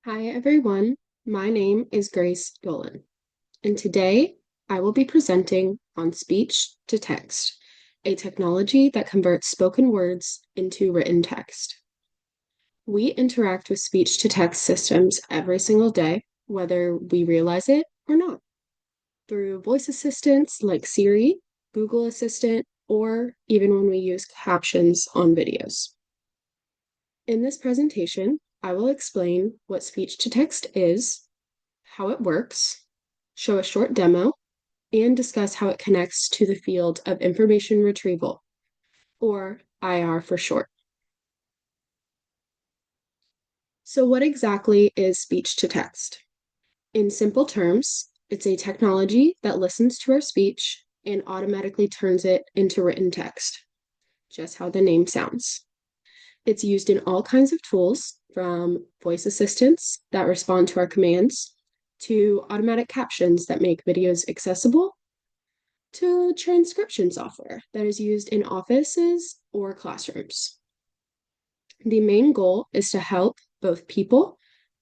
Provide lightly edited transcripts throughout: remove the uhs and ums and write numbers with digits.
Hi, everyone. My name is Grace Dolan, and today I will be presenting on speech to text, a technology that converts spoken words into written text. We interact with speech to text systems every single day, whether we realize it or not, through voice assistants like Siri, Google Assistant, or even when we use captions on videos. In this presentation, I will explain what speech to text is, how it works, show a short demo, and discuss how it connects to the field of information retrieval, or IR for short. So, what exactly is speech to text? In simple terms, it's a technology that listens to our speech and automatically turns it into written text, just how the name sounds. It's used in all kinds of tools, from voice assistants that respond to our commands to automatic captions that make videos accessible to transcription software that is used in offices or classrooms. The main goal is to help both people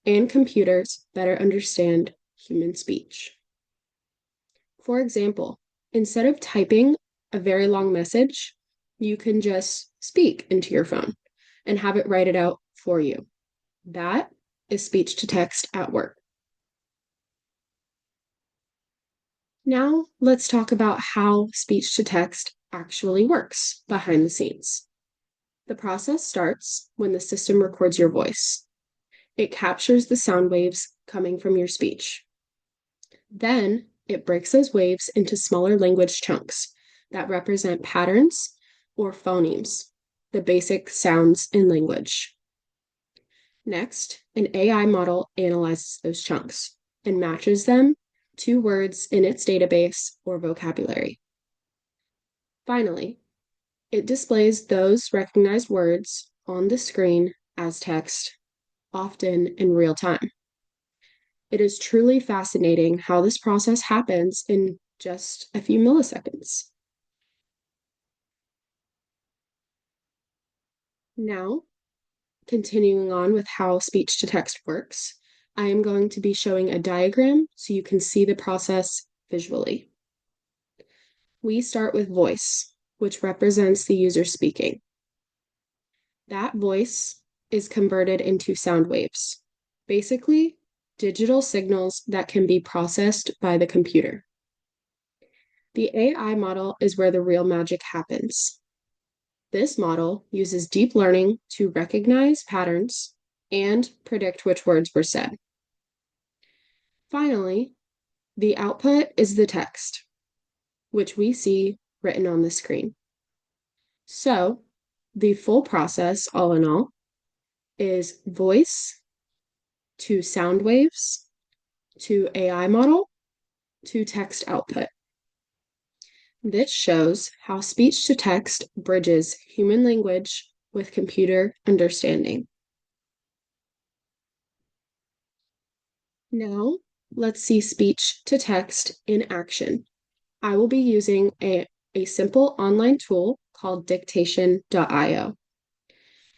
and computers better understand human speech. For example, instead of typing a very long message, you can just speak into your phone and have it write it out for you. That is speech to text at work. Now, let's talk about how speech to text actually works behind the scenes. The process starts when the system records your voice. It captures the sound waves coming from your speech. Then it breaks those waves into smaller language chunks that represent patterns or phonemes, the basic sounds in language. Next, an AI model analyzes those chunks and matches them to words in its database or vocabulary. Finally, it displays those recognized words on the screen as text, often in real time. It is truly fascinating how this process happens in just a few milliseconds. Now, continuing on with how speech to text works, I am going to be showing a diagram so you can see the process visually. We start with voice, which represents the user speaking. That voice is converted into sound waves, basically digital signals that can be processed by the computer. The AI model is where the real magic happens. This model uses deep learning to recognize patterns and predict which words were said. Finally, the output is the text, which we see written on the screen. So, the full process, all in all, is voice to sound waves to AI model to text output. This shows how speech to text bridges human language with computer understanding. Now, let's see speech to text in action. I will be using a simple online tool called dictation.io.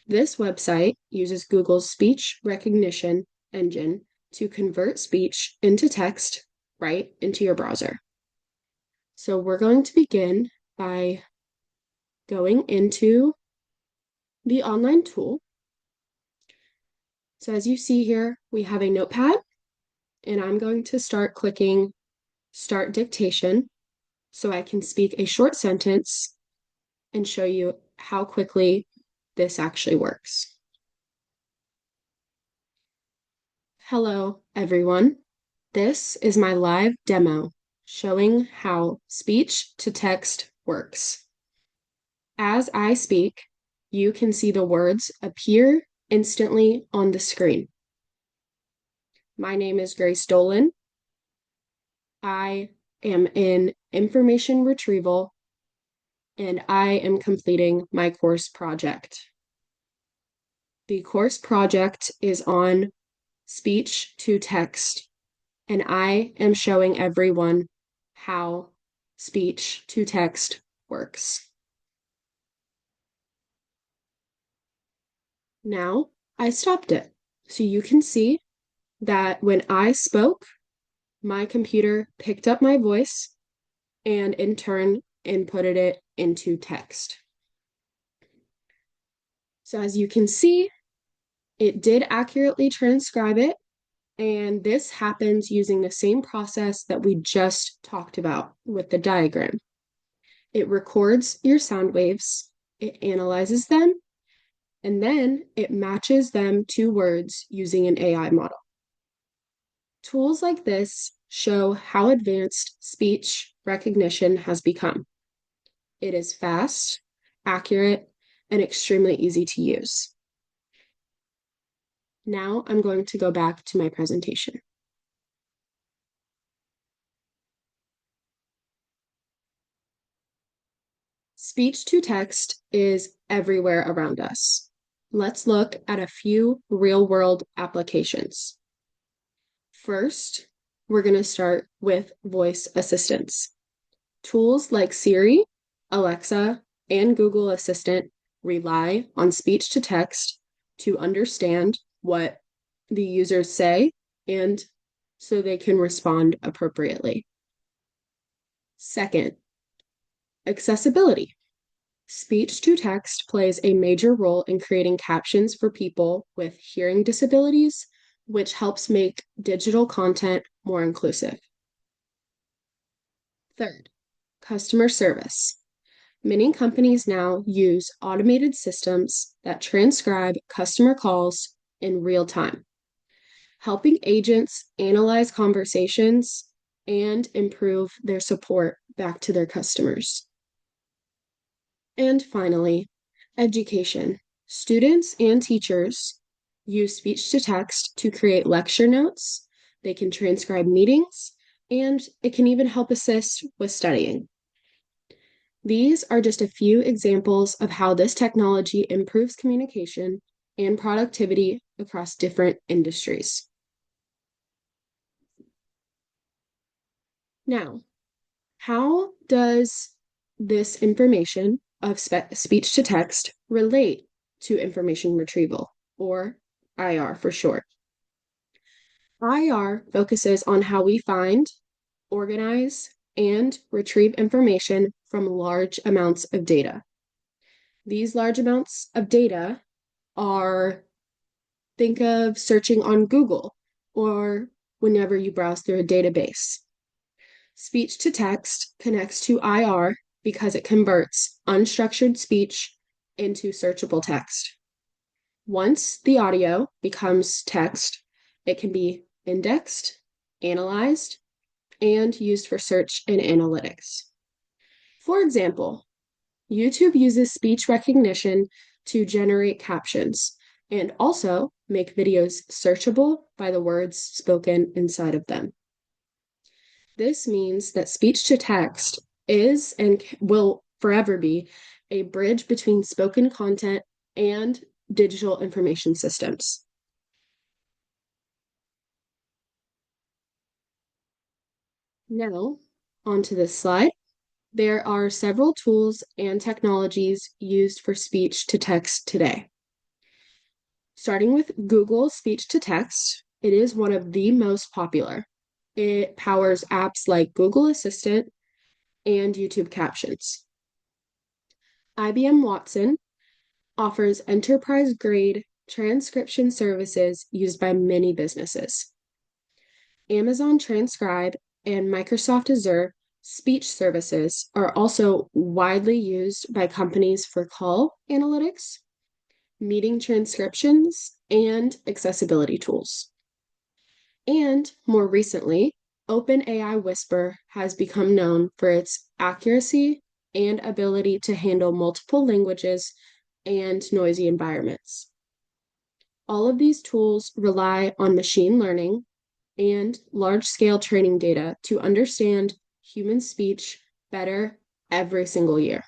This website uses Google's speech recognition engine to convert speech into text right into your browser. So we're going to begin by going into the online tool. So as you see here, we have a notepad, and I'm going to start clicking Start Dictation so I can speak a short sentence and show you how quickly this actually works. Hello, everyone. This is my live demo showing how speech to text works. As I speak, you can see the words appear instantly on the screen. My name is Grace Dolan. I am in information retrieval and I am completing my course project. The course project is on speech to text, and I am showing everyone how speech to text works. Now I stopped it so you can see that when I spoke, my computer picked up my voice and in turn inputted it into text. So as you can see, it did accurately transcribe it, and this happens using the same process that we just talked about with the diagram. It records your sound waves, it analyzes them, and then it matches them to words using an AI model. Tools like this show how advanced speech recognition has become. It is fast, accurate, and extremely easy to use. Now I'm going to go back to my presentation. Speech to text is everywhere around us. Let's look at a few real-world applications. First, we're going to start with voice assistants. Tools like Siri, Alexa, and Google Assistant rely on speech to text to understand what the users say and so they can respond appropriately. Second, accessibility. Speech to text plays a major role in creating captions for people with hearing disabilities, which helps make digital content more inclusive. Third, customer service. Many companies now use automated systems that transcribe customer calls in real time, helping agents analyze conversations and improve their support back to their customers. And finally, education. Students and teachers use speech to text to create lecture notes. They can transcribe meetings, and it can even help assist with studying. These are just a few examples of how this technology improves communication and productivity across different industries. Now, how does this information of speech to text relate to information retrieval, or IR for short? IR focuses on how we find, organize, and retrieve information from large amounts of data. These large amounts of data are, think of searching on Google or whenever you browse through a database. Speech to text connects to IR because it converts unstructured speech into searchable text. Once the audio becomes text, it can be indexed, analyzed, and used for search and analytics. For example, YouTube uses speech recognition to generate captions and also make videos searchable by the words spoken inside of them. This means that speech to text is and will forever be a bridge between spoken content and digital information systems. Now, onto this slide. There are several tools and technologies used for speech to text today. Starting with Google Speech to Text, it is one of the most popular. It powers apps like Google Assistant and YouTube Captions. IBM Watson offers enterprise-grade transcription services used by many businesses. Amazon Transcribe and Microsoft Azure speech services are also widely used by companies for call analytics, meeting transcriptions, and accessibility tools. And more recently, OpenAI Whisper has become known for its accuracy and ability to handle multiple languages and noisy environments. All of these tools rely on machine learning and large-scale training data to understand human speech better every single year.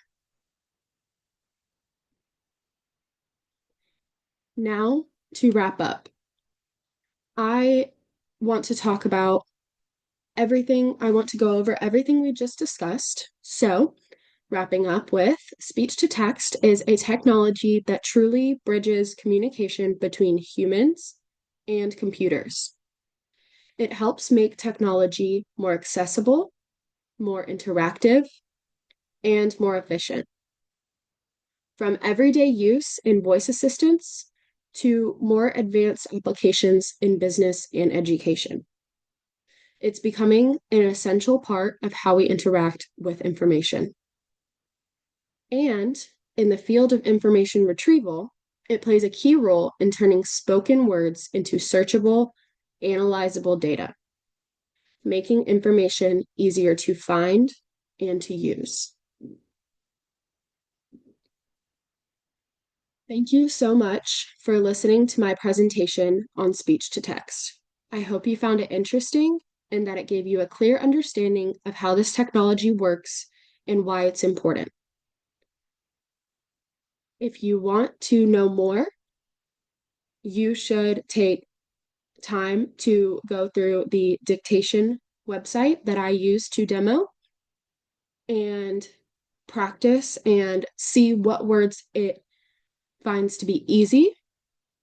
Now, to wrap up, I want to talk about I want to go over everything we just discussed. So, wrapping up with speech to text is a technology that truly bridges communication between humans and computers. It helps make technology more accessible, more interactive, and more efficient. From everyday use in voice assistants to more advanced applications in business and education. It's becoming an essential part of how we interact with information. And in the field of information retrieval, it plays a key role in turning spoken words into searchable, analyzable data, making information easier to find and to use. Thank you so much for listening to my presentation on speech to text. I hope you found it interesting and that it gave you a clear understanding of how this technology works and why it's important. If you want to know more, you should take time to go through the dictation website that I use to demo and practice and see what words it finds to be easy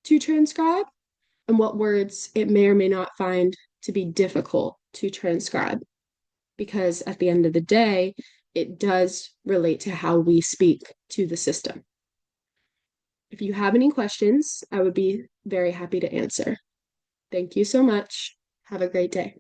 to transcribe and what words it may or may not find to be difficult to transcribe. Because at the end of the day, it does relate to how we speak to the system. If you have any questions, I would be very happy to answer. Thank you so much. Have a great day.